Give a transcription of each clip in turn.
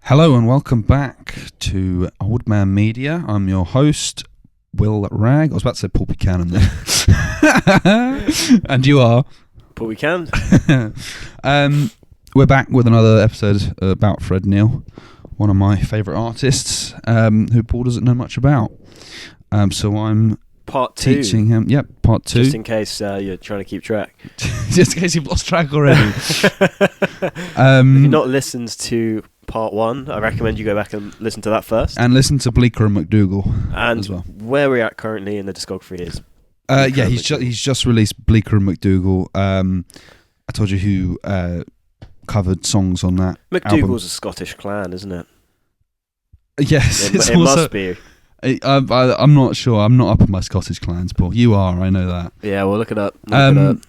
Hello and welcome back to Old Man Media. I'm your host, Will Ragg. I was about to say Paul Buchanan there. And you are? Paul Buchanan. We're back with another episode about Fred Neil, one of my favourite artists, who Paul doesn't know much about. So I'm Part 2. teaching him. Yep, part 2. Just in case you're trying to keep track. Just in case you've lost track already. If you've not listened to Part 1, I recommend you go back and listen to that first. And listen to Bleecker and McDougall And as well. where we're at currently in the discography is... Yeah, he's just released Bleecker and McDougall. I told you who covered songs on that album. McDougall's a Scottish clan, isn't it? Yes, It also, must be. I'm not sure. I'm not up on my Scottish clans, Paul. You are, I know that. Yeah, we'll look it up. But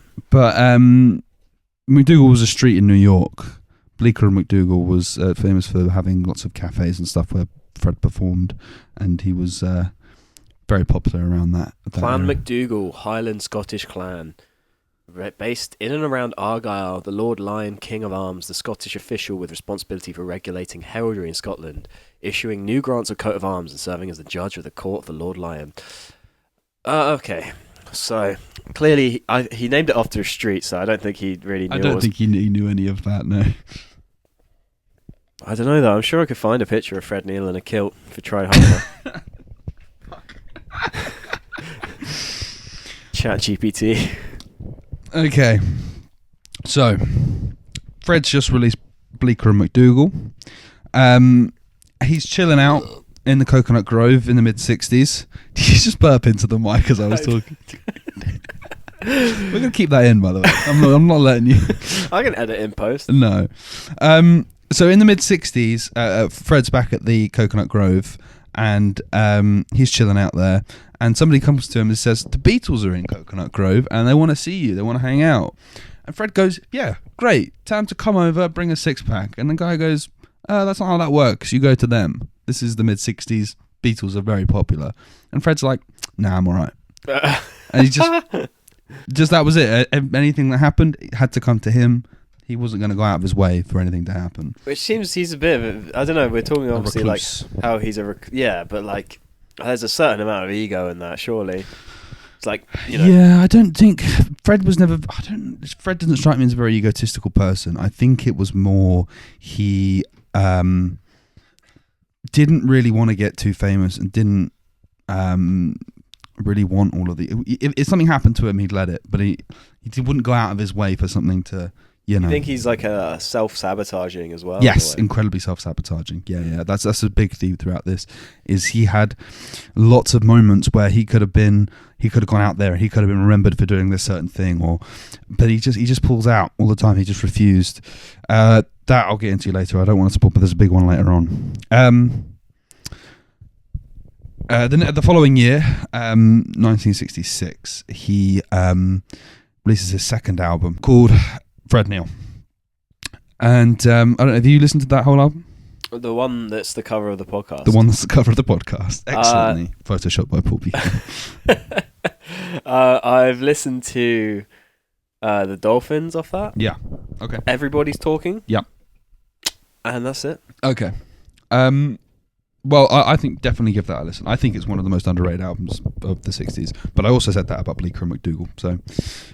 McDougall was a street in New York. Bleecker and McDougall was famous for having lots of cafes and stuff where Fred performed, and he was very popular around that Clan era. McDougall, Highland Scottish clan. Based in and around Argyll, the Lord Lion, King of Arms, the Scottish official with responsibility for regulating heraldry in Scotland, issuing new grants of coat of arms and serving as the judge of the court of the Lord Lion. Okay, so clearly he named it after a street, so I don't think he really knew. I don't think he knew any of that, no. I don't know though, I'm sure I could find a picture of Fred Neil in a kilt if you tried harder. ChatGPT. Okay, so Fred's just released Bleecker and McDougall. He's chilling out in the Coconut Grove in the mid-60s. Did you just burp into the mic as I was talking? We're going to keep that in, by the way. I'm not letting you. I can edit in post. No. So in the mid-60s, Fred's back at the Coconut Grove, and he's chilling out there. And somebody comes to him and says, the Beatles are in Coconut Grove and they want to see you. They want to hang out. And Fred goes, yeah, great. Tell them to come over, bring a six-pack. And the guy goes, that's not how that works. You go to them. This is the mid-60s. Beatles are very popular. And Fred's like, nah, I'm all right. And he just that was it. Anything that happened, it had to come to him. He wasn't going to go out of his way for anything to happen. Which seems he's a bit of a, I don't know, we're talking obviously like recluse. how he's but like there's a certain amount of ego in that, surely. It's like, you know. Yeah, I don't think Fred was never. Fred doesn't strike me as a very egotistical person. I think it was more he didn't really want to get too famous and didn't really want all of the. If something happened to him, he'd let it, but he wouldn't go out of his way for something to. You know. I think he's like a self-sabotaging as well. Yes, incredibly self-sabotaging. Yeah. That's a big theme throughout this. Is he had lots of moments where he could have gone out there. He could have been remembered for doing this certain thing, but he just pulls out all the time. He just refused. That I'll get into later. I don't want to spoil, but there's a big one later on. The following year, 1966, he releases his second album called Fred Neil. And I don't know, have you listened to that whole album? The one that's the cover of the podcast. The one that's the cover of the podcast. Excellently photoshopped by Paul Buchanan. I've listened to the Dolphins off that. Yeah. Okay. Everybody's Talking. Yeah. And that's it. Okay. Well, I think definitely give that a listen. I think it's one of the most underrated albums of the 60s. But I also said that about Bleecker and McDougall. So,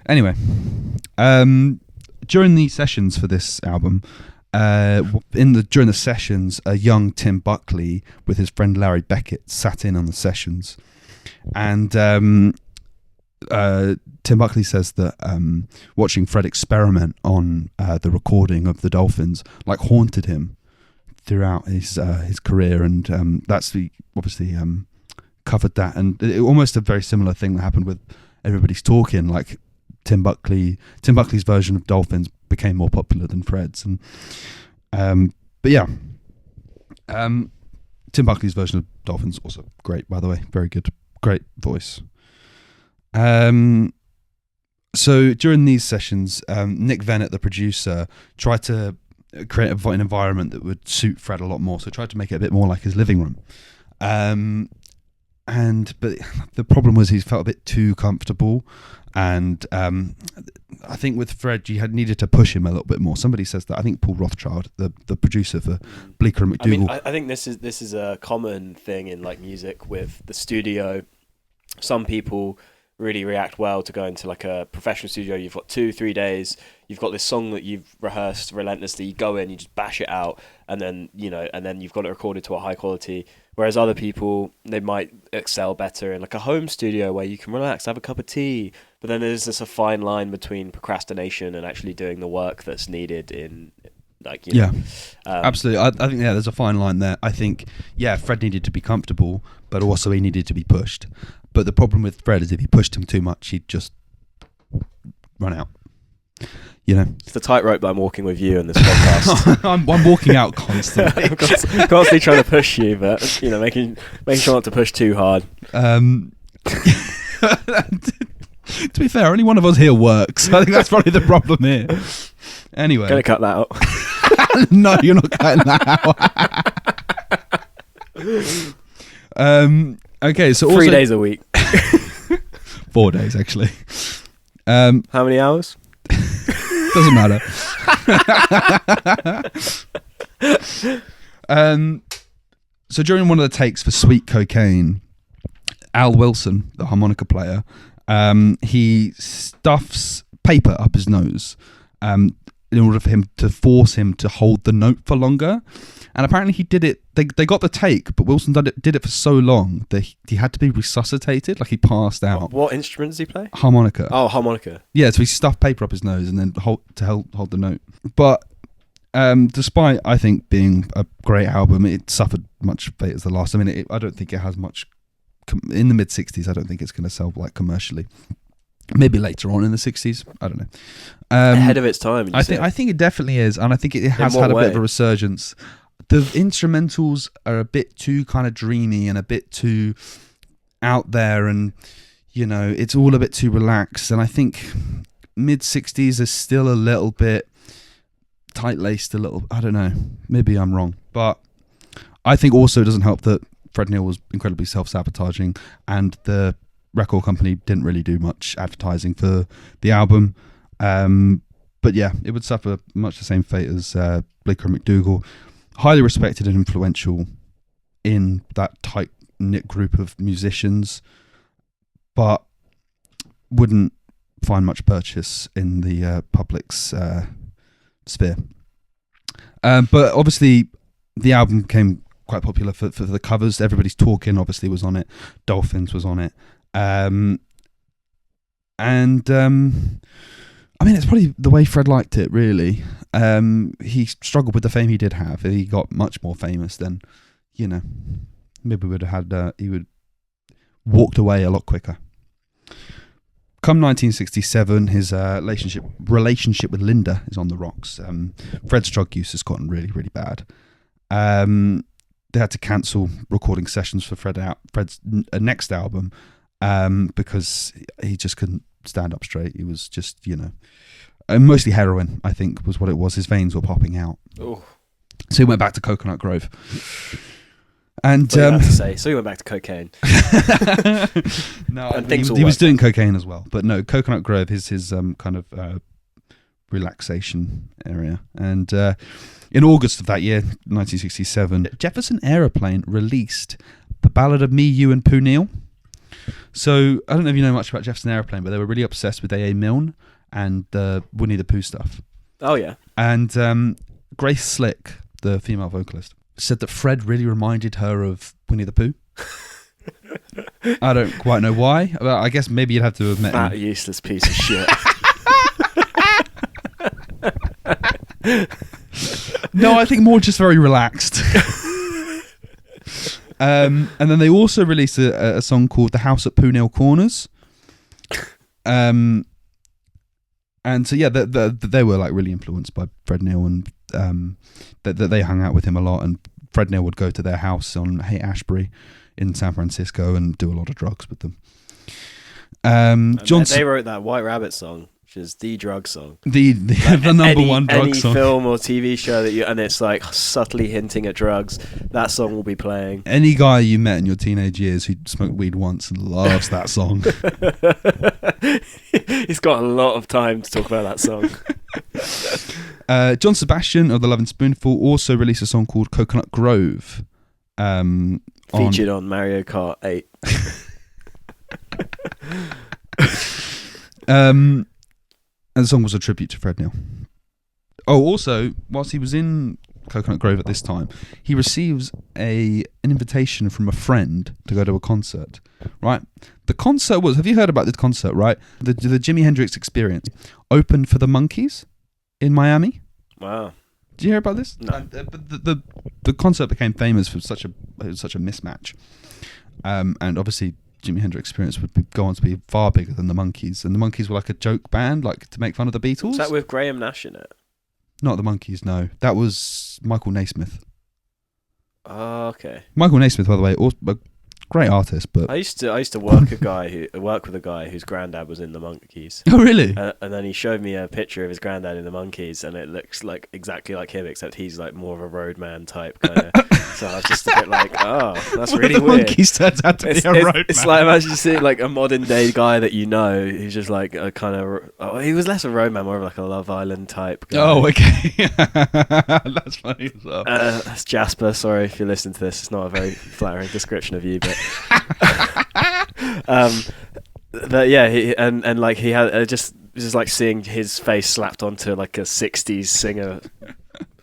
anyway. During the sessions for this album, during the sessions, a young Tim Buckley with his friend Larry Beckett sat in on the sessions. And Tim Buckley says that watching Fred experiment on the recording of the Dolphins haunted him throughout his career, and that's obviously covered that, and almost a very similar thing that happened with Everybody's Talking. Like Tim Buckley's version of Dolphins became more popular than Fred's, and but yeah, Tim Buckley's version of Dolphins also great, by the way, very good, great voice. So during these sessions, Nick Vennett, the producer, tried to create an environment that would suit Fred a lot more. So tried to make it a bit more like his living room. but the problem was he felt a bit too comfortable, and I think with Fred you had needed to push him a little bit more. Somebody says that. I think Paul Rothchild, the producer for Bleecker and McDougall. I think this is a common thing in like music with the studio. Some people really react well to going to like a professional studio. You've got 2-3 days, you've got this song that you've rehearsed relentlessly, you go in, you just bash it out, and then you've got it recorded to a high quality. Whereas other people, they might excel better in like a home studio where you can relax, have a cup of tea, but then there's this a fine line between procrastination and actually doing the work that's needed in like, you know. Absolutely. I think there's a fine line there. I think Fred needed to be comfortable, but also he needed to be pushed. But the problem with Fred is if he pushed him too much, he'd just run out. You know, it's the tightrope that I'm walking with you in this podcast. I'm walking out constantly. I'm constantly trying to push you, but you know, making sure not to push too hard. To be fair, only one of us here works. I think that's probably the problem here. Anyway, gonna cut that out. No, you're not cutting that out. Okay, so 3 days a week. 4 days actually. How many hours? Doesn't matter. So during one of the takes for Sweet Cocaine, Al Wilson, the harmonica player, he stuffs paper up his nose in order for him to force him to hold the note for longer. And apparently he did it. They got the take, but Wilson did it for so long that he had to be resuscitated. Like he passed out. What instrument does he play? Harmonica. Oh, harmonica. Yeah, so he stuffed paper up his nose and then hold the note. But despite I think being a great album, it suffered much fate as the last. I mean, I don't think it has much in the mid '60s. I don't think it's going to sell like commercially. Maybe later on in the '60s. I don't know. Ahead of its time. I think it definitely is, and I think it has had a bit of a resurgence. The instrumentals are a bit too kind of dreamy and a bit too out there, and you know, it's all a bit too relaxed. And I think mid '60s is still a little bit tight-laced. I don't know. Maybe I'm wrong, but I think also it doesn't help that Fred Neil was incredibly self-sabotaging, and the record company didn't really do much advertising for the album. But yeah, it would suffer much the same fate as Bleecker and McDougall. Highly respected and influential in that tight-knit group of musicians, but wouldn't find much purchase in the public's sphere. But obviously, the album became quite popular for the covers. Everybody's Talking obviously was on it. Dolphins was on it. I mean, it's probably the way Fred liked it, really. He struggled with the fame he did have. If he got much more famous, then, you know, maybe would have had he would walked away a lot quicker. Come 1967, his relationship with Linda is on the rocks. Fred's drug use has gotten really, really bad. They had to cancel recording sessions for Fred's next album because he just couldn't stand up straight. He was just, you know, mostly heroin, I think, was what it was. His veins were popping out. Ooh. So he went back to Coconut Grove. And so he went back to cocaine. No, he was doing cocaine as well. But no, Coconut Grove is his kind of relaxation area. And in August of that year, 1967, Jefferson Aeroplane released The Ballad of Me, You and Pooh Neal. So I don't know if you know much about Jefferson Aeroplane, but they were really obsessed with A.A. Milne and Winnie the Pooh stuff. Oh, yeah. And Grace Slick, the female vocalist, said that Fred really reminded her of Winnie the Pooh. I don't quite know why. Well, I guess maybe you'd have to have met him. That useless piece of shit. No, I think more just very relaxed. And then they also released a song called The House at Pooh Neal Corners. And so, yeah, they were like really influenced by Fred Neil, and that they hung out with him a lot, and Fred Neil would go to their house on Haight-Ashbury in San Francisco and do a lot of drugs with them. They wrote that White Rabbit song which is the drug song. The number one drug any song. film or TV show and it's like subtly hinting at drugs, that song will be playing. Any guy you met in your teenage years who smoked weed once loves that song. He's got a lot of time to talk about that song. John Sebastian of the Lovin' Spoonful also released a song called Coconut Grove. Featured on Mario Kart 8. And the song was a tribute to Fred Neil. Oh, also, whilst he was in Coconut Grove at this time, he receives an invitation from a friend to go to a concert. Right? The concert was, have you heard about this concert, right? The Jimi Hendrix Experience opened for the Monkees in Miami. Wow. Did you hear about this? No. But the concert became famous for such a mismatch. And obviously Jimi Hendrix Experience would go on to be far bigger than the Monkees, and the Monkees were like a joke band, like to make fun of the Beatles. Was that with Graham Nash in it? Not the Monkees, no. That was Michael Naismith. Oh, okay. Michael Naismith, by the way, also a great artist, but I used to work with a guy whose granddad was in the Monkees. oh really? And then he showed me a picture of his granddad in the Monkees, and it looks like exactly like him, except he's like more of a roadman type kind of. So I was just a bit like, oh, that's really the weird. Monkees turns out to be a roadman. It's like imagine seeing like a modern day guy that you know who's just like a kind of. He was less a roadman, more of like a Love Island type guy. Oh, okay. That's funny as well. That's Jasper. Sorry if you're listening to this. It's not a very flattering description of you, but. But yeah, he had just like seeing his face slapped onto like a '60s singer.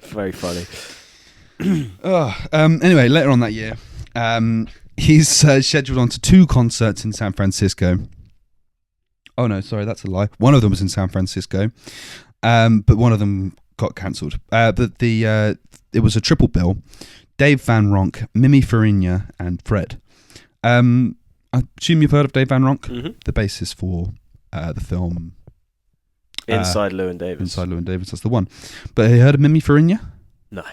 Very funny. Anyway, later on that year, he's scheduled on to 2 concerts in San Francisco. Oh no, sorry, that's a lie. One of them was in San Francisco, but one of them got cancelled. But it was a triple bill: Dave Van Ronk, Mimi Farina, and Fred. I assume you've heard of Dave Van Ronk, the bassist for the film Inside Llewyn Davis. Inside Llewyn Davis, that's the one. But have you heard of Mimi Farina? No.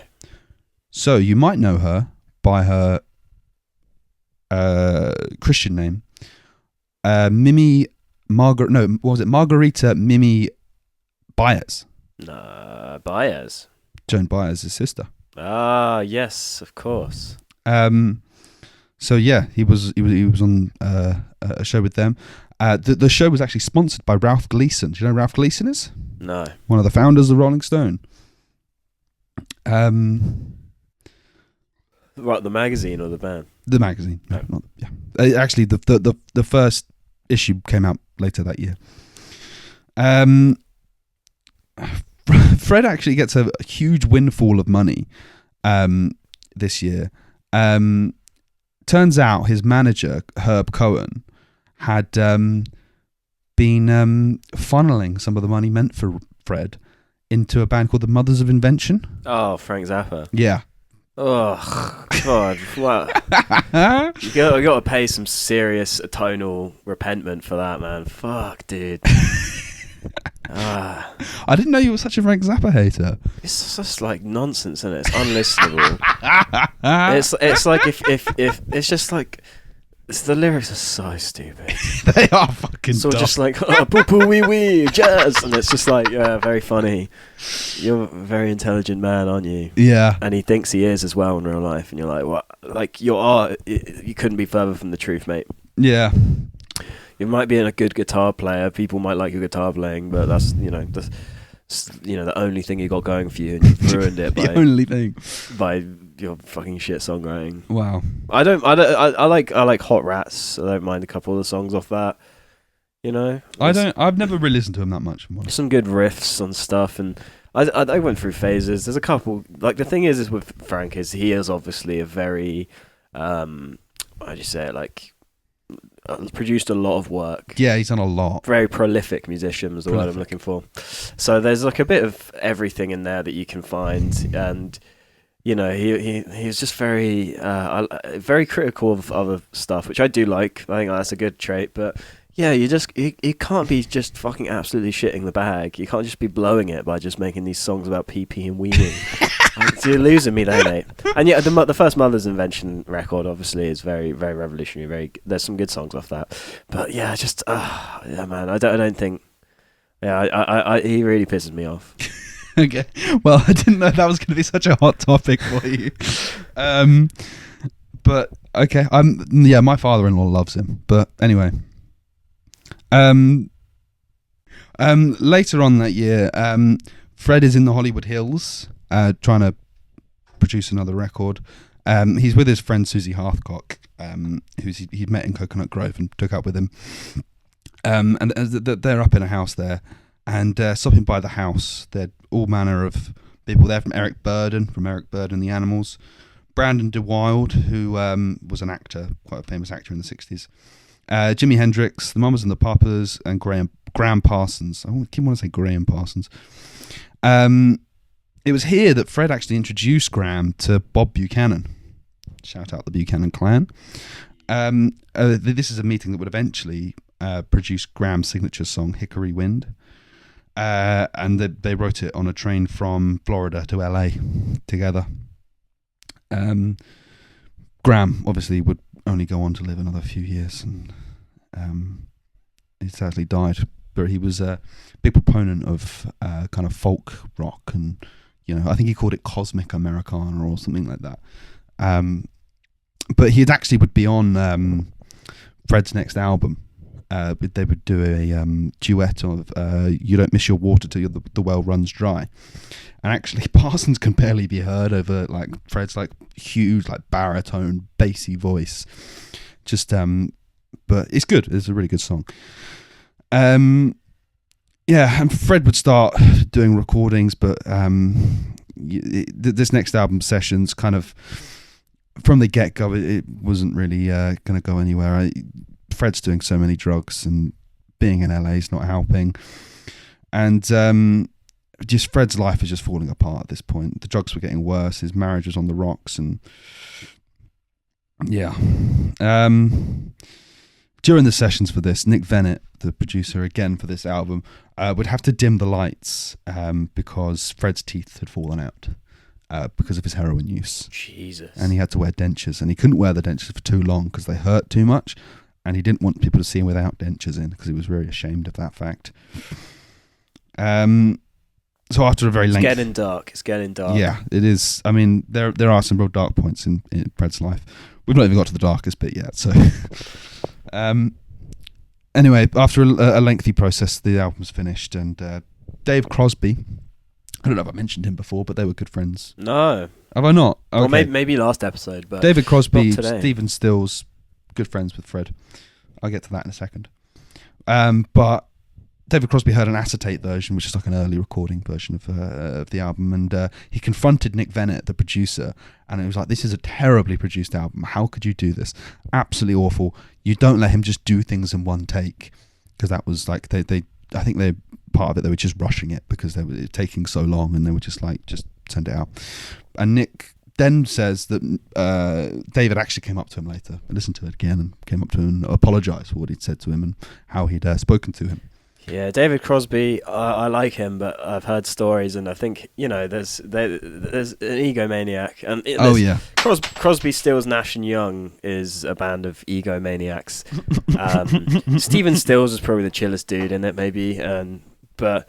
So you might know her by her Christian name, Margarita Mimi Baez. Baez. Joan Baez's sister. Ah, yes, of course. So yeah, he was on a show with them. The show was actually sponsored by Ralph Gleason. Do you know who Ralph Gleason is? No. One of the founders of Rolling Stone. What, the magazine or the band? The magazine. No, actually, the first issue came out later that year. Fred actually gets a huge windfall of money this year. Turns out his manager, Herb Cohen, had been funneling some of the money meant for Fred into a band called the Mothers of Invention. Oh, Frank Zappa. Yeah. Oh, God. What? You got to pay some serious tonal repentment for that, man. Fuck, dude. I didn't know you were such a Frank Zappa hater. It's just like nonsense, isn't it? It's unlistenable. It's like if it's just like the lyrics are so stupid. They are fucking so dumb. Just like poo poo wee wee jazz, and it's just like very funny. You're a very intelligent man, aren't you? Yeah. And he thinks he is as well in real life, and you're like, what? Like your art, you couldn't be further from the truth, mate. Yeah. You might be a good guitar player. People might like your guitar playing, but that's the only thing you got going for you, and you've ruined it the only thing by your fucking shit songwriting. Wow. I like Hot Rats. I don't mind a couple of the songs off that. You know, I've never really listened to him that much. Some good riffs on stuff, and I went through phases. There's a couple. Like the thing is with Frank is he is obviously a very how do you say it, like. Produced a lot of work. Yeah, he's done a lot. Very prolific musician was the word I'm looking for. So there's like a bit of everything in there that you can find, and you know he's just very very critical of other stuff, which I do like. I think that's a good trait, but yeah, you can't be just fucking absolutely shitting the bag. You can't just be blowing it by just making these songs about pee and weeing. You're losing me there, mate. And yeah, the first Mother's Invention record obviously is very, very revolutionary. There's some good songs off that, but yeah, just yeah, man. I don't think Yeah, he really pisses me off. Okay. Well, I didn't know that was going to be such a hot topic for you. But okay, my father-in-law loves him. But anyway, later on that year, Fred is in the Hollywood Hills, trying to produce another record. He's with his friend Susie Hearthcock, he'd met in Coconut Grove and took up with him. And they're up in a house there, and stopping by the house, there are all manner of people there, from Eric Burdon and the Animals, Brandon DeWild, who was an actor, quite a famous actor in the 60s, Jimi Hendrix, the Mamas and the Papas, and Graham Parsons. I keep wanting to say Graham Parsons. It was here that Fred actually introduced Graham to Bob Buchanan. Shout out the Buchanan clan. This is a meeting that would eventually produce Graham's signature song, Hickory Wind. And they wrote it on a train from Florida to LA together. Graham obviously would only go on to live another few years, and he sadly died. But he was a big proponent of kind of folk rock, and I think he called it cosmic Americana or something like that. But he would be on Fred's next album. They would do a duet of "You Don't Miss Your Water Till the Well Runs Dry," and actually Parsons can barely be heard over like Fred's like huge like baritone bassy voice. Just but it's good. It's a really good song. And Fred would start doing recordings, but this next album sessions kind of from the get-go it wasn't really going to go anywhere. Fred's doing so many drugs, and being in LA is not helping. And just Fred's life is just falling apart at this point. The drugs were getting worse. His marriage was on the rocks, and during the sessions for this, Nick Vennett, the producer again for this album, would have to dim the lights because Fred's teeth had fallen out because of his heroin use. Jesus. And he had to wear dentures, and he couldn't wear the dentures for too long because they hurt too much. And he didn't want people to see him without dentures in because he was very ashamed of that fact. So after a very lengthy... It's getting dark. Yeah, it is. I mean, there are some real dark points in Fred's life. We've not even got to the darkest bit yet. So, anyway, after a lengthy process, the album's finished. And Dave Crosby, I don't know if I mentioned him before, but they were good friends. No. Have I not? Okay. Well, maybe last episode, but David Crosby, Stephen Stills, good friends with Fred. I'll get to that in a second. But David Crosby heard an acetate version, which is like an early recording version of the album, and he confronted Nick Vennett, the producer, and it was like, this is a terribly produced album. How could you do this? Absolutely awful. You don't let him just do things in one take, because that was like, I think they part of it, they were just rushing it because they were taking so long, and they were just like, just send it out. And Nick then says that David actually came up to him later. I listened to it again and came up to him and apologised for what he'd said to him and how he'd spoken to him. Yeah, David Crosby, I like him, but I've heard stories, and I think there's an egomaniac. And Crosby, Stills, Nash and Young is a band of egomaniacs. Stephen Stills is probably the chillest dude in it, maybe. But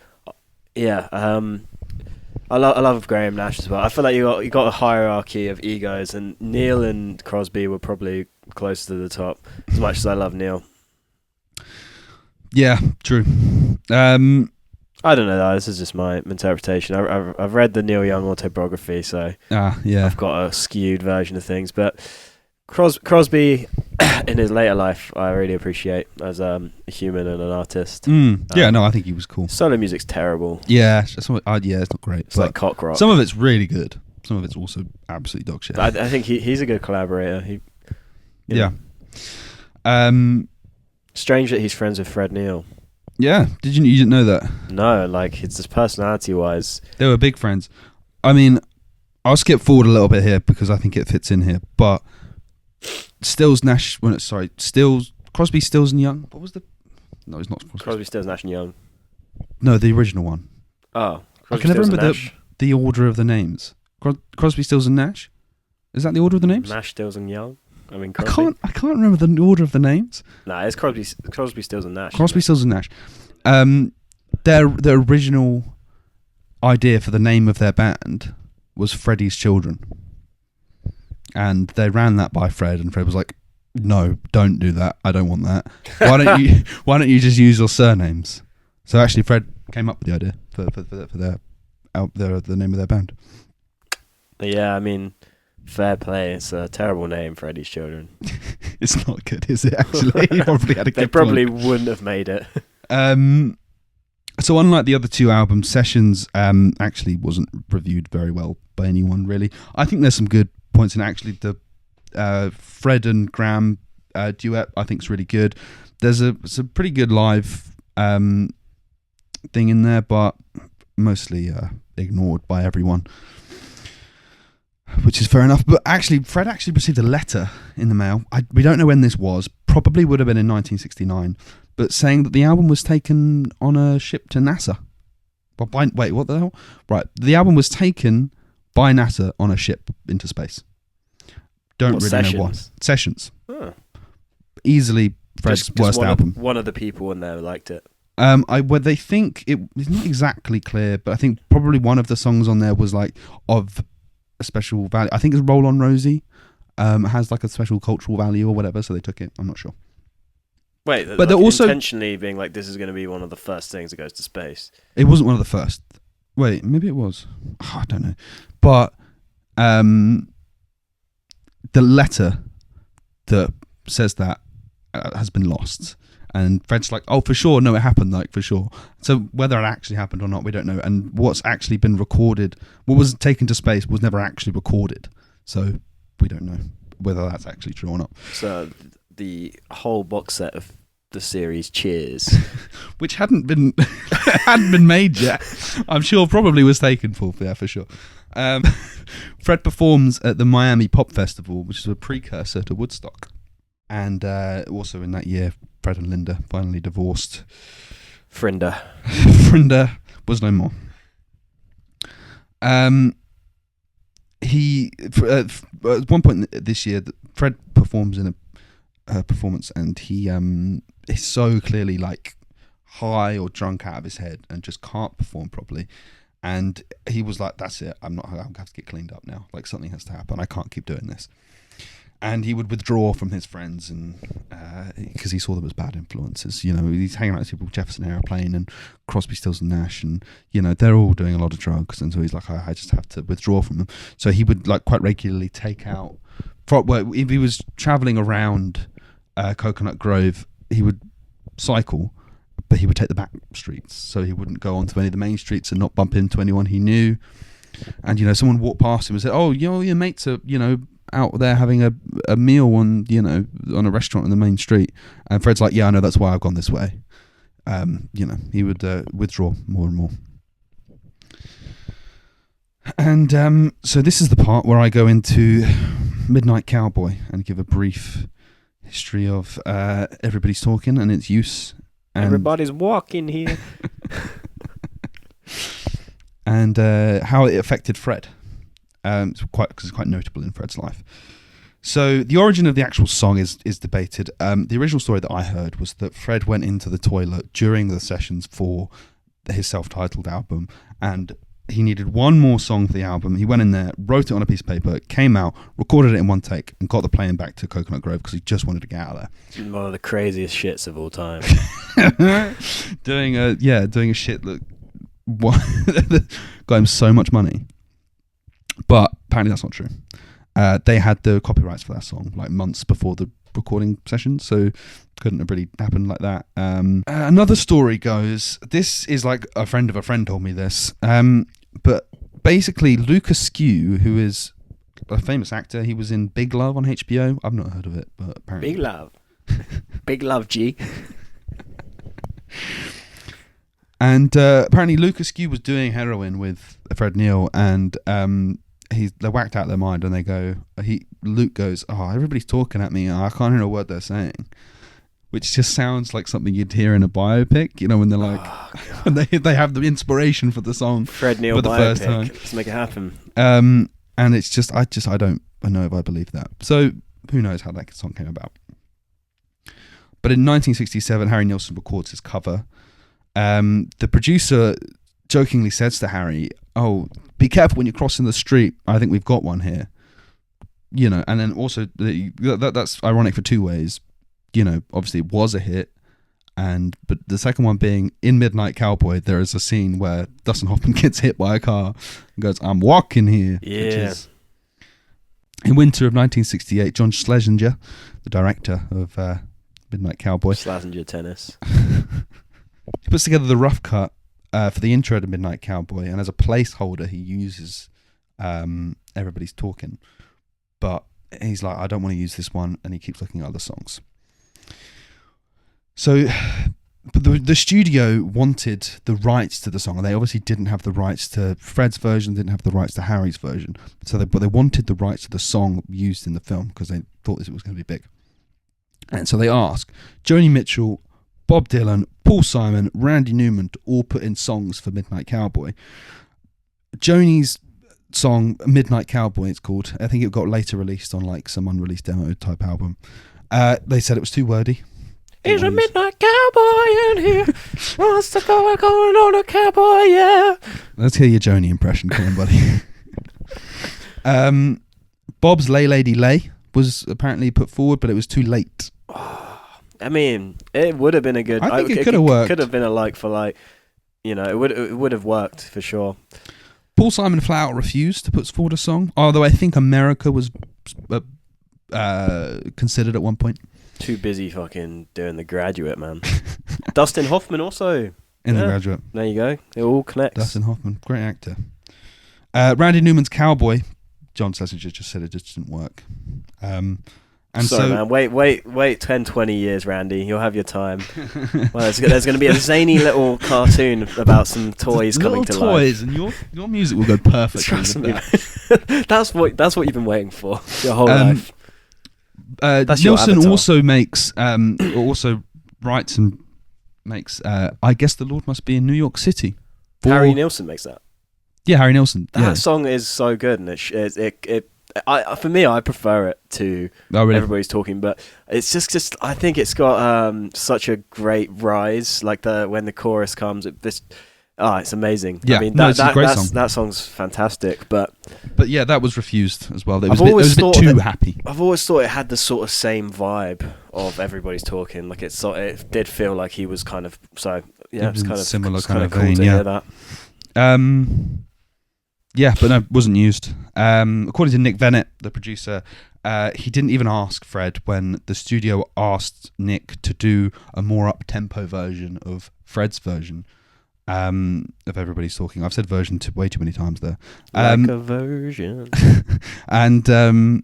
yeah, I love Graham Nash as well. I feel like you got a hierarchy of egos, and Neil and Crosby were probably close to the top. As much as I love Neil. Yeah, true. I don't know though. This is just my interpretation. I've read the Neil Young autobiography, so I've got a skewed version of things. But Crosby, in his later life, I really appreciate as a human and an artist. I think he was cool. Solo music's terrible. Yeah, it's not great. It's like cock rock. Some of it's really good. Some of it's also absolutely dog shit. I think he's a good collaborator. Strange that he's friends with Fred Neil. Yeah, you didn't know that? No, like it's just personality-wise. They were big friends. I mean, I'll skip forward a little bit here because I think it fits in here. But Crosby, Stills and Young. What was the? No, it's not Crosby, Stills, Nash and Young. No, the original one. Oh, I can never remember the order of the names. Crosby, Stills and Nash. Is that the order of the names? Nash, Stills and Young. I mean, Crosby. I can't remember the order of the names. Nah, it's Crosby, Stills and Nash. Crosby, Stills and Nash. their original idea for the name of their band was Freddie's Children, and they ran that by Fred, and Fred was like, "No, don't do that. I don't want that. Why don't you just use your surnames?" So actually, Fred came up with the idea for the name of their band. Yeah, I mean, fair play. It's a terrible name, Freddie's Children. It's not good, is it? Actually, he probably had a good They probably point. wouldn't have made it. So unlike the other two albums, Sessions actually wasn't reviewed very well by anyone, really. I think there's some good points in it. Actually, the Fred and Graham duet I think is really good. There's a pretty good live thing in there, but mostly ignored by everyone, which is fair enough. But actually, Fred actually received a letter in the mail. We don't know when this was. Probably would have been in 1969. But saying that the album was taken on a ship to NASA. Wait, what the hell? Right, the album was taken by NASA on a ship into space. Don't really know why. Sessions. Huh. Easily Fred's worst album. One of the people in there liked it. They think it's not exactly clear, but I think probably one of the songs on there was like of a special value. I think it's Roll On Rosie. Has like a special cultural value or whatever, so they took it. I'm not sure. Wait, but like they're also intentionally being like, this is going to be one of the first things that goes to space. It wasn't one of the first. Wait, maybe it was. I don't know. But the letter that says that has been lost. And Fred's like, oh, for sure. No, it happened, like, for sure. So whether it actually happened or not, we don't know. And what's actually been recorded, what was taken to space was never actually recorded. So we don't know whether that's actually true or not. So the whole box set of the series Cheers, which hadn't been made yet, I'm sure probably was taken for sure. Fred performs at the Miami Pop Festival, which is a precursor to Woodstock, and also in that year, Fred and Linda finally divorced. Frinda was no more. At one point this year, Fred performs in a performance, and he is so clearly like high or drunk out of his head and just can't perform properly. And he was like, "That's it. I'm going to have to get cleaned up now. Like, something has to happen. I can't keep doing this." And he would withdraw from his friends, and because he saw them as bad influences. You know, he's hanging out with people, Jefferson Airplane and Crosby, Stills and Nash, and you know they're all doing a lot of drugs, and so he's like, I just have to withdraw from them. So he would like quite regularly take out. If he was traveling around Coconut Grove, he would cycle, but he would take the back streets, so he wouldn't go onto any of the main streets and not bump into anyone he knew. And you know, someone walked past him and said, "Oh, your mates are out there having a meal on a restaurant in the main street," and Fred's like, "Yeah, I know, that's why I've gone this way." He would withdraw more and more. And so this is the part where I go into Midnight Cowboy and give a brief history of Everybody's Talking and its use. And everybody's walking here. And how it affected Fred. Because it's quite notable in Fred's life. So the origin of the actual song is debated. The original story that I heard was that Fred went into the toilet during the sessions for his self-titled album, and he needed one more song for the album. He went in there, wrote it on a piece of paper, came out, recorded it in one take, and got the plane back to Coconut Grove because he just wanted to get out of there. One of the craziest shits of all time. doing a shit that got him so much money. But apparently that's not true. They had the copyrights for that song like months before the recording session, so couldn't have really happened like that. Another story goes, this is like a friend of a friend told me this, but basically Luke Askew, who is a famous actor, he was in Big Love on HBO. I've not heard of it, but apparently Big Love. Big Love G. And apparently Luke Askew was doing heroin with Fred Neil, and they're whacked out of their mind, and they go, Luke goes, "Oh, everybody's talking at me, I can't hear a word they're saying," which just sounds like something you'd hear in a biopic, you know, when they're like, when they have the inspiration for the song Fred Neil for the biopic. first time. Let's make it happen. And it's just, I don't know if I believe that. So who knows how that song came about. But in 1967, Harry Nilsson records his cover. The producer jokingly says to Harry, "Oh, be careful when you're crossing the street. I think we've got one here." You know, and then also that's ironic for two ways. You know, obviously it was a hit, but the second one being in Midnight Cowboy, there is a scene where Dustin Hoffman gets hit by a car and goes, "I'm walking here." Yeah. In winter of 1968, John Schlesinger, the director of Midnight Cowboy, Schlesinger tennis. he puts together the rough cut for the intro to Midnight Cowboy, and as a placeholder, he uses Everybody's Talking. But he's like, I don't want to use this one, and he keeps looking at other songs. So, but the studio wanted the rights to the song, and they obviously didn't have the rights to Fred's version, didn't have the rights to Harry's version. But they wanted the rights to the song used in the film because they thought this was going to be big. And so they asked Joni Mitchell, Bob Dylan, Paul Simon, Randy Newman to all put in songs for Midnight Cowboy. Joni's song Midnight Cowboy, it's called. I think it got later released on like some unreleased demo type album. They said it was too wordy. He's a midnight cowboy in here. Wants to go going on a cowboy, yeah. Let's hear your Joni impression. Come on, buddy. Bob's Lay Lady Lay was apparently put forward, but it was too late. I mean, it would have been a good... I think it could have worked. Could have been a like for like. You know, it would have worked for sure. Paul Simon flat out refused to put forward a song, although I think America was considered at one point. Too busy fucking doing The Graduate, man. Dustin Hoffman also. In The Graduate. There you go. It all connects. Dustin Hoffman, great actor. Randy Newman's Cowboy, John Schlesinger just said it just didn't work. Sorry, man. Wait 10, 20 years, Randy. You'll have your time. Well, there's going to be a zany little cartoon about some toys coming to life. Little toys, and your music will go perfectly with that. That's what you've been waiting for your whole life. Nilsson also makes, also writes and makes, I Guess the Lord Must Be in New York City. Harry Nilsson makes that. Yeah, Harry Nilsson. That song is so good, and for me, I prefer it to Everybody's Talking, but it's just I think it's got such a great rise. Like when the chorus comes, it's amazing. Yeah, I mean, it's a great song. That song's fantastic, but yeah, that was refused as well. It was a bit too happy. I've always thought it had the sort of same vibe of Everybody's Talking. Like it did feel like he was kind of it was kind of similar kind of cool vein. to hear that. Yeah, but no, wasn't used. According to Nick Bennett, the producer, he didn't even ask Fred when the studio asked Nick to do a more up-tempo version of Fred's version of Everybody's Talking. I've said version way too many times there. Like a version. And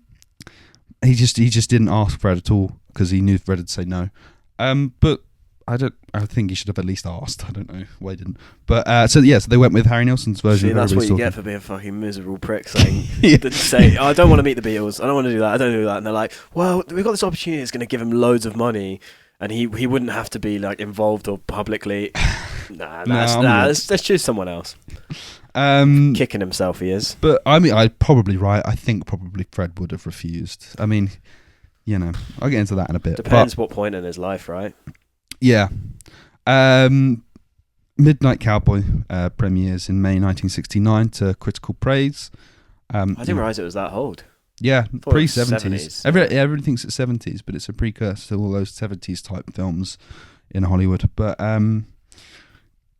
he just didn't ask Fred at all because he knew Fred would say no. But I think he should have at least asked. I don't know why he didn't. But so they went with Harry Nilsson's version. See, that's what you get for being a fucking miserable prick saying, I don't want to meet the Beatles. I don't want to do that. I don't do that. And they're like, well, we've got this opportunity. It's going to give him loads of money, and he wouldn't have to be like involved or publicly. Let's choose someone else. Kicking himself, he is. But I mean, I'm probably right. I think probably Fred would have refused. I mean, you know, I'll get into that in a bit. Depends what point in his life, right? Yeah. Midnight Cowboy premieres in May 1969 to critical praise. I didn't realise it was that old. Yeah, pre-70s. Everyone thinks it's 70s, but it's a precursor to all those 70s type films in Hollywood. But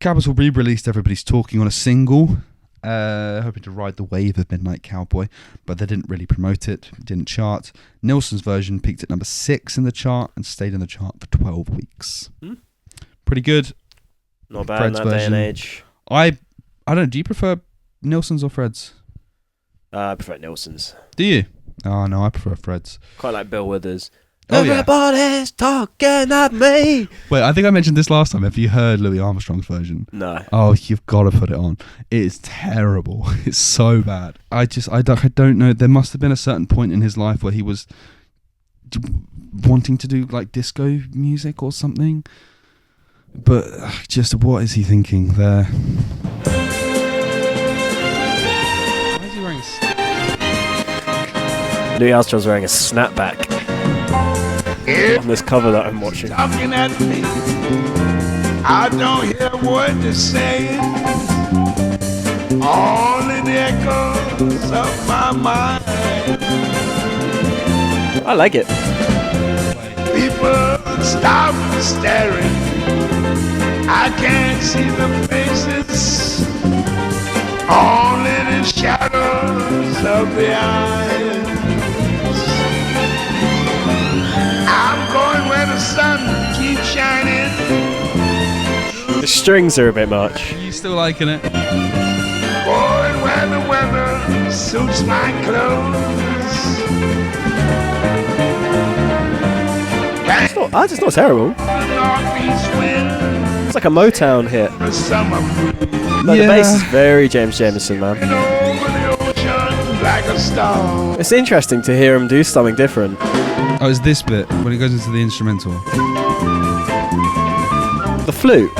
Capitol re-released Everybody's Talking on a single, hoping to ride the wave of Midnight Cowboy, but they didn't really promote it. It didn't chart. Nilsson's version peaked at number 6 in the chart and stayed in the chart for 12 weeks. Pretty good. Not bad in that day and age. I don't know, do you prefer Nilsson's or Fred's? I prefer Nilsson's. Do you? Oh no, I prefer Fred's. Quite like Bill Withers. Oh, Everybody's talking at me. Wait, I think I mentioned this last time. Have you heard Louis Armstrong's version? No. Oh, you've got to put it on. It is terrible. It's so bad. I don't know. There must have been a certain point in his life where he was wanting to do like disco music or something. But just what is he thinking there? Why is he wearing Louis Armstrong's wearing a snapback on this cover that I'm watching. Talking at me. I don't hear what they're saying, only the echoes of my mind. I like it. People stop staring, I can't see the faces, only the shadows of the eyes. I'm going where the sun keeps shining. The strings are a bit much. Are you still liking it? Going where the weather suits my clothes. It's not terrible. Northeast wind, It's like a Motown hit. the summer No, the bass is very James Jamerson, man. breeze over the ocean like a star. It's interesting to hear him do something different. Oh, it's this bit when it goes into the instrumental. The flute.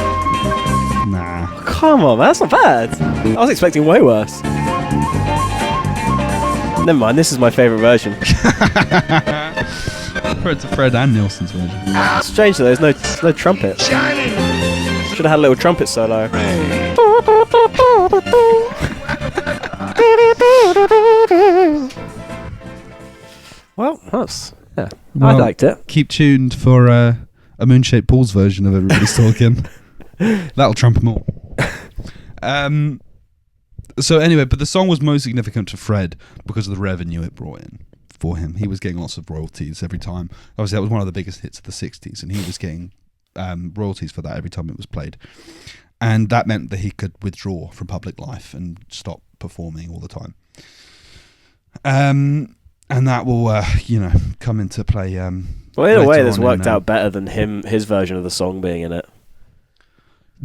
Nah. Come on, man, that's not bad. I was expecting way worse. Never mind, this is my favourite version. Fred and Nilsson's version. Strange though, there's no trumpet. Shining Should have had a little trumpet solo. rain. Well, that's I Well, liked it. Keep tuned for a Moonshaped Paul's version of Everybody's Talking. That'll trump them all. So anyway, but the song was most significant to Fred because of the revenue it brought in for him. He was getting lots of royalties every time. Obviously, that was one of the biggest hits of the 60s, and he was getting royalties for that every time it was played. And that meant that he could withdraw from public life and stop performing all the time. And that will, come into play. Well, in a later way, this on worked in, out better than his version of the song being in it.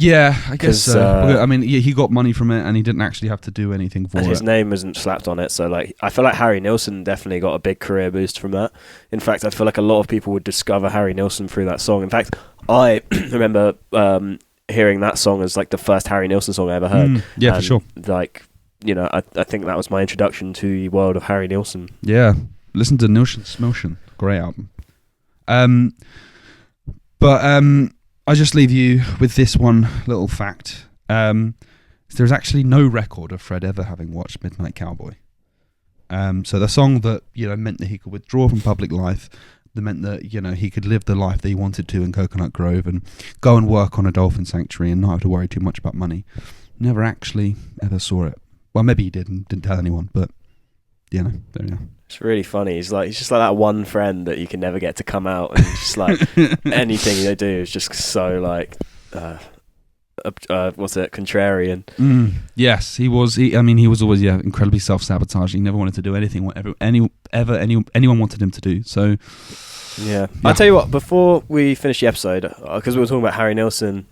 Yeah, I guess 'Cause, so. I mean, he got money from it, and he didn't actually have to do anything for And it. his name isn't slapped on it, so like I feel like Harry Nilsson definitely got a big career boost from that. In fact, I feel like a lot of people would discover Harry Nilsson through that song. In fact, I remember hearing that song as like the first Harry Nilsson song I ever heard. Yeah, for And, sure. Like, I think that was my introduction to the world of Harry Nilsson. Yeah, listen to Nilsson Smilsson. Great album. But I just leave you with this one little fact. There's actually no record of Fred ever having watched Midnight Cowboy. So the song that meant that he could withdraw from public life, that meant that he could live the life that he wanted to in Coconut Grove and go and work on a dolphin sanctuary and not have to worry too much about money. Never actually ever saw it. Well, maybe he did and didn't tell anyone, but there we are. It's really funny. He's just like that one friend that you can never get to come out, and just like anything they do is just so like, contrarian. Yes, he was. He was always incredibly self-sabotaging. He never wanted to do anything whatever anyone wanted him to do. So Yeah. I'll tell you what, before we finish the episode, because we were talking about Harry Nilsson,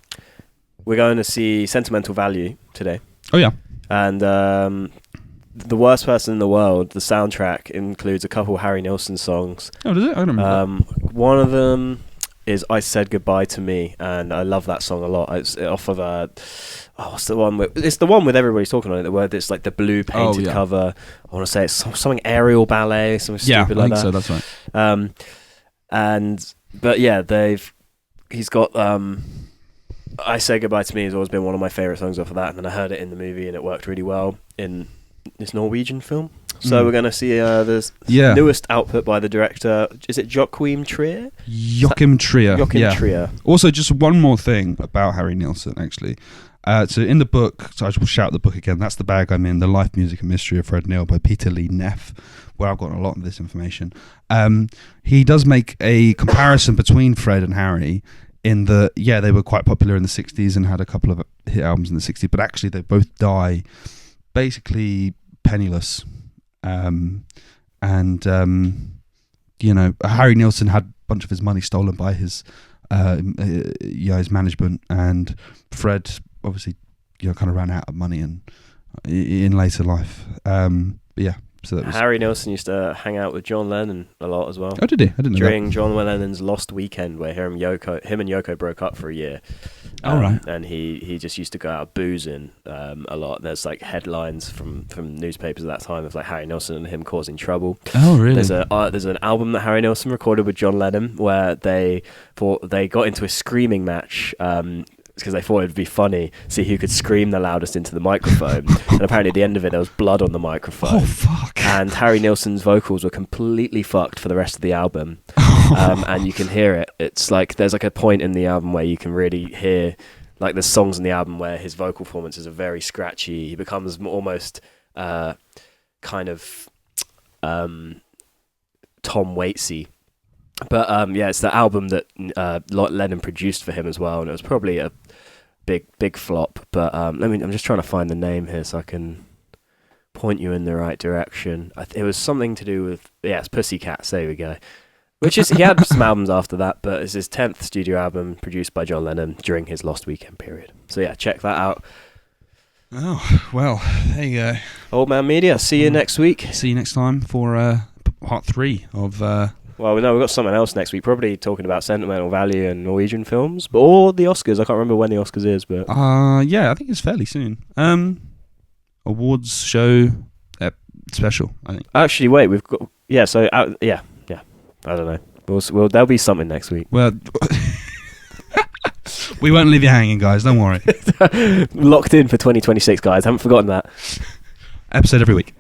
we're going to see Sentimental Value today. Oh yeah. And The Worst Person in the World, the soundtrack, includes a couple Harry Nilsson songs. Oh, does it? I don't remember. One of them is I Said Goodbye to Me, and I love that song a lot. It's off of what's the one with? It's the one with Everybody's Talking on it. Where it's like the blue painted cover. I want to say it's something aerial ballet, something stupid like that. So that's right. But yeah, he's got I Say Goodbye to Me has always been one of my favourite songs off of that, and then I heard it in the movie and it worked really well in this Norwegian film. So we're going to see the newest output by the director. Is it Joachim Trier? Joachim Trier. Trier. Also, just one more thing about Harry Nilsson, actually. So in the book, so I will shout the book again, that's The Bag I'm In, The Life, Music and Mystery of Fred Neil by Peter Lee Neff, where I've gotten a lot of this information. He does make a comparison between Fred and Harry in the, they were quite popular in the 60s and had a couple of hit albums in the 60s, but actually they both die basically penniless. Harry Nilsson had a bunch of his money stolen by his management, and Fred obviously kind of ran out of money and in later life. So that was Harry Nilsson used to hang out with John Lennon a lot as well. Oh, did he? I didn't know During that. John Lennon's Lost Weekend, where him and Yoko broke up for a year. Right. And he just used to go out boozing a lot. There's like headlines from newspapers at that time of like Harry Nilsson and him causing trouble. Oh, really? There's an album that Harry Nilsson recorded with John Lennon where they got into a screaming match because they thought it'd be funny, see who could scream the loudest into the microphone. And apparently at the end of it, there was blood on the microphone. Oh, fuck. And Harry Nilsson's vocals were completely fucked for the rest of the album. And you can hear it. It's like there's like a point in the album where you can really hear, like there's songs in the album where his vocal performances are very scratchy. He becomes almost kind of Tom Waitsy. But yeah, it's the album that Lennon produced for him as well, and it was probably a big flop. But I'm just trying to find the name here so I can point you in the right direction. It was something to do with it's Pussycats. There we go. Which is he had some albums after that, but it's his 10th studio album produced by John Lennon during his Lost Weekend period. So yeah, check that out. Oh, well, there you go. Old Man Media. See you next week. See you next time for part 3 of... Well, no, we've got something else next week. Probably talking about sentimental value and Norwegian films, or the Oscars. I can't remember when the Oscars is, but yeah, I think it's fairly soon. Awards show special, I think. Actually, wait, we've got So yeah. I don't know. We'll there'll be something next week. Well, we won't leave you hanging, guys. Don't worry. Locked in for 2026, guys. Haven't forgotten that. Episode every week.